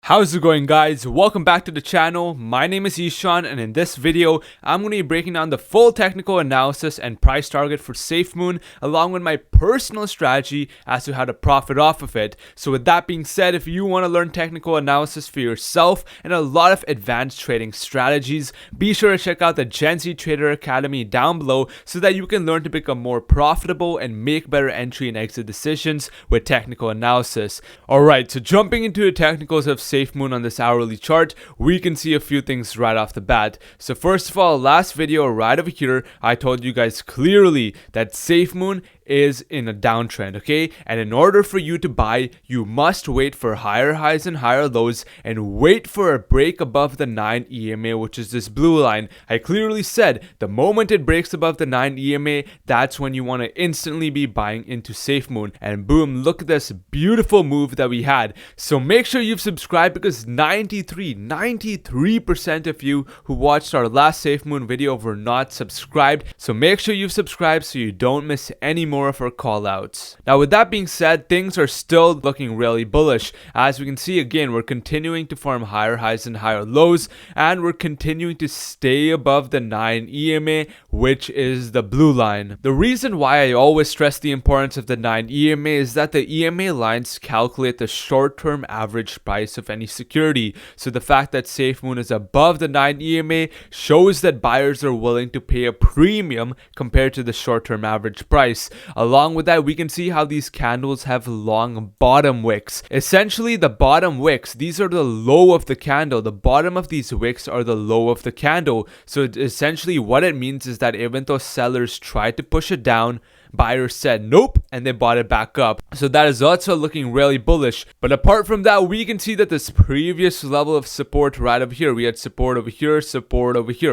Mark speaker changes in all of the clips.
Speaker 1: How's it going, guys? Welcome back to the channel. My name is Ishaan, and in this video I'm going to be breaking down the full technical analysis and price target for Safemoon, along with my personal strategy as to how to profit off of it. So with that being said, if you want to learn technical analysis for yourself and a lot of advanced trading strategies, be sure to check out the Gen Z Trader Academy down below so that you can learn to become more profitable and make better entry and exit decisions with technical analysis. Alright, so jumping into the technicals of Safemoon on this hourly chart, we can see a few things right off the bat. So first of all, last video right over here, I told you guys clearly that Safemoon is in a downtrend, okay? And in order for you to buy, you must wait for higher highs and higher lows and wait for a break above the 9 EMA, which is this blue line. I clearly said the moment it breaks above the 9 EMA, that's when you want to instantly be buying into Safemoon. And boom, look at this beautiful move that we had. So make sure you've subscribed, because 93% of you who watched our last Safemoon video were not subscribed. So make sure you've subscribed so you don't miss any more of our call outs. Now with that being said, things are still looking really bullish. As we can see, again, we're continuing to form higher highs and higher lows, and we're continuing to stay above the 9 EMA, which is the blue line. The reason why I always stress the importance of the 9 EMA is that the EMA lines calculate the short-term average price of any security. So the fact that Safemoon is above the 9 EMA shows that buyers are willing to pay a premium compared to the short-term average price. Along with that, we can see how these candles have long bottom wicks. Essentially, the bottom wicks, these are the low of the candle. The bottom of these wicks are the low of the candle. So essentially what it means is that even though sellers tried to push it down, buyers said nope, and they bought it back up. So that is also looking really bullish. But apart from that, we can see that this previous level of support right over here, we had support over here,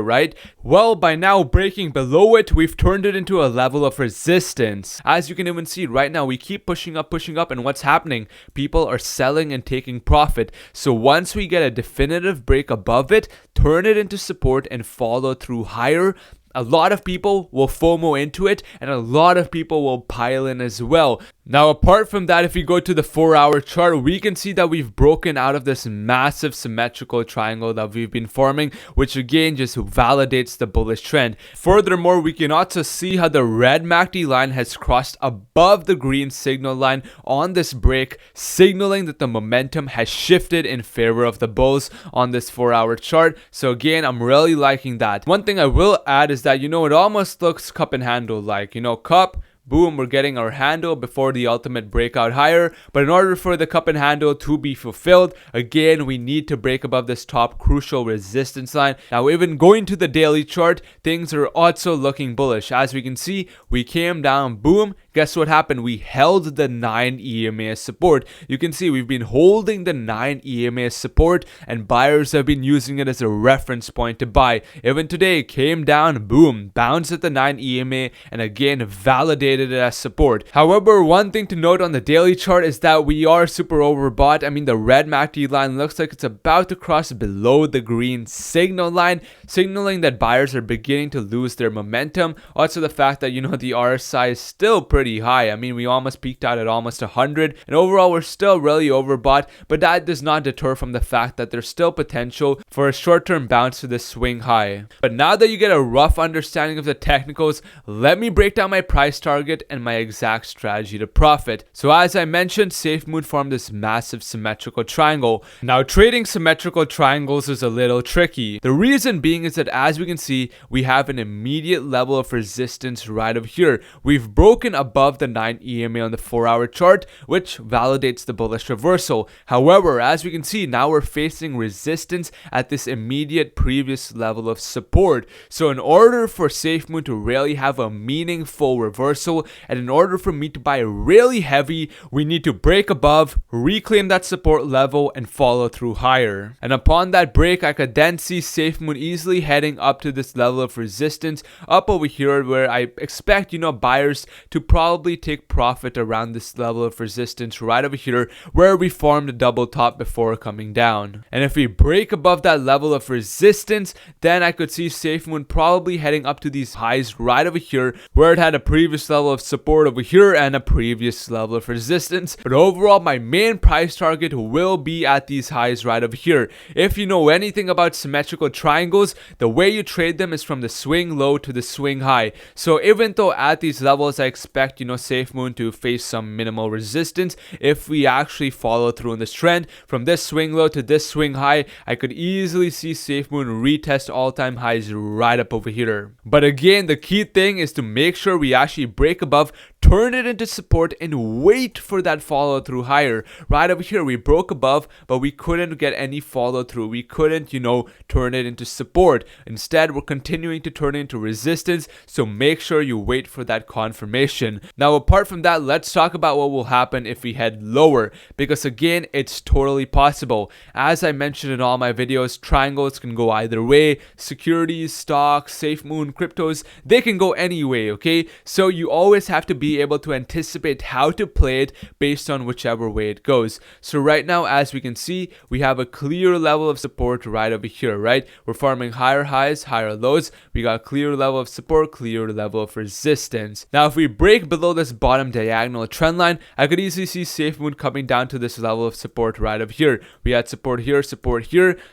Speaker 1: right? Well, by now breaking below it, we've turned it into a level of resistance. As you can even see right now, we keep pushing up, and what's happening? People are selling and taking profit. So once we get a definitive break above it, turn it into support and follow through higher, a lot of people will FOMO into it, and a lot of people will pile in as well. Now, apart from that, if we go to the 4-hour chart, we can see that we've broken out of this massive symmetrical triangle that we've been forming, which again just validates the bullish trend. Furthermore, we can also see how the red MACD line has crossed above the green signal line on this break, signaling that the momentum has shifted in favor of the bulls on this 4-hour chart. So again, I'm really liking that. One thing I will add is that, it almost looks cup and handle like, cup, boom, we're getting our handle before the ultimate breakout higher. But in order for the cup and handle to be fulfilled, again, we need to break above this top crucial resistance line. Now, even going to the daily chart, things are also looking bullish. As we can see, we came down, boom. Guess what happened? We held the 9 EMA support. You can see we've been holding the 9 EMA support, and buyers have been using it as a reference point to buy. Even today, came down, boom, bounced at the 9 EMA, and again validated it as support. However, one thing to note on the daily chart is that we are super overbought. I mean, the red MACD line looks like it's about to cross below the green signal line, signaling that buyers are beginning to lose their momentum. Also, the fact that, the RSI is still pretty high. I mean, we almost peaked out at almost 100, and overall we're still really overbought, but that does not deter from the fact that there's still potential for a short-term bounce to this swing high. But now that you get a rough understanding of the technicals, let me break down my price target and my exact strategy to profit. So as I mentioned, Safemoon formed this massive symmetrical triangle. Now, trading symmetrical triangles is a little tricky. The reason being is that, as we can see, we have an immediate level of resistance right over here. We've broken above the 9 EMA on the 4-hour chart, which validates the bullish reversal. However, as we can see, now we're facing resistance at this immediate previous level of support. So in order for Safemoon to really have a meaningful reversal, and in order for me to buy really heavy, we need to break above, reclaim that support level, and follow through higher. And upon that break, I could then see Safemoon easily heading up to this level of resistance up over here, where I expect, buyers to probably probably take profit around this level of resistance right over here where we formed a double top before coming down. And if we break above that level of resistance, then I could see Safemoon probably heading up to these highs right over here where it had a previous level of support over here and a previous level of resistance. But overall, my main price target will be at these highs right over here. If you know anything about symmetrical triangles, the way you trade them is from the swing low to the swing high. So even though at these levels I expect, Safemoon to face some minimal resistance, if we actually follow through on this trend from this swing low to this swing high, I could easily see Safemoon retest all-time highs right up over here. But again, the key thing is to make sure we actually break above, turn it into support, and wait for that follow through higher. Right over here we broke above, but we couldn't get any follow through. We couldn't, turn it into support. Instead, we're continuing to turn it into resistance, so make sure you wait for that confirmation. Now, apart from that, let's talk about what will happen if we head lower, because again, it's totally possible. As I mentioned in all my videos, triangles can go either way. Securities, stocks, Safemoon, cryptos, they can go any way, okay? So you always have to be able to anticipate how to play it based on whichever way it goes. So right now, as we can see, we have a clear level of support right over here, right? We're forming higher highs, higher lows. We got a clear level of support, clear level of resistance. Now, if we break below this bottom diagonal trend line, I could easily see Safemoon coming down to this level of support right over here. We had support here,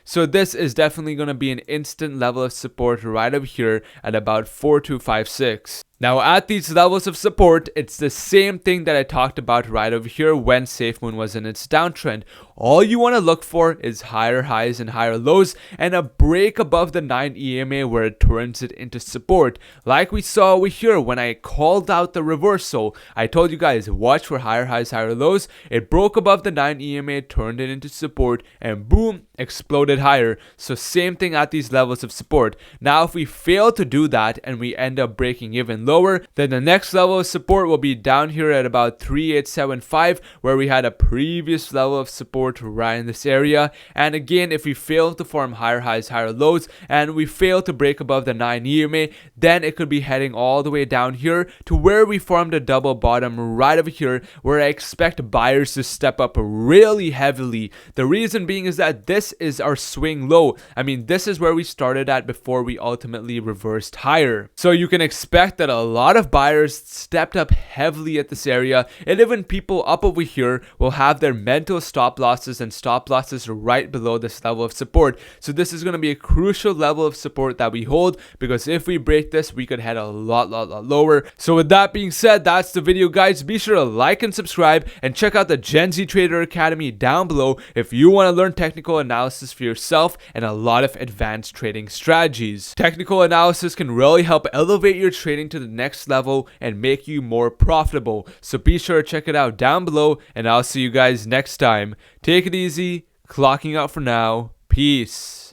Speaker 1: so this is definitely going to be an instant level of support right over here at about 4256. Now, at these levels of support, it's the same thing that I talked about right over here when Safemoon was in its downtrend. All you want to look for is higher highs and higher lows and a break above the 9 EMA where it turns it into support. Like we saw over here when I called out the reversal, I told you guys, watch for higher highs, higher lows. It broke above the 9 EMA, turned it into support, and boom, exploded higher. So same thing at these levels of support. Now, if we fail to do that and we end up breaking even lower, then the next level of support will be down here at about 3875 where we had a previous level of support right in this area. And again, if we fail to form higher highs, higher lows, and we fail to break above the 9 EMA, then it could be heading all the way down here to where we formed a double bottom right over here where I expect buyers to step up really heavily. The reason being is that this is our swing low. I mean, this is where we started at before we ultimately reversed higher. So you can expect that a lot of buyers stepped up heavily at this area, and even people up over here will have their mental stop losses and stop losses right below this level of support. So this is going to be a crucial level of support that we hold, because if we break this, we could head a lot lower. So with that being said, that's the video, guys. Be sure to like and subscribe and check out the Gen Z Trader Academy down below if you want to learn technical analysis for yourself and a lot of advanced trading strategies. Technical analysis can really help elevate your trading to the next level and make you more profitable. So be sure to check it out down below, and I'll see you guys next time. Take it easy, clocking out for now. Peace.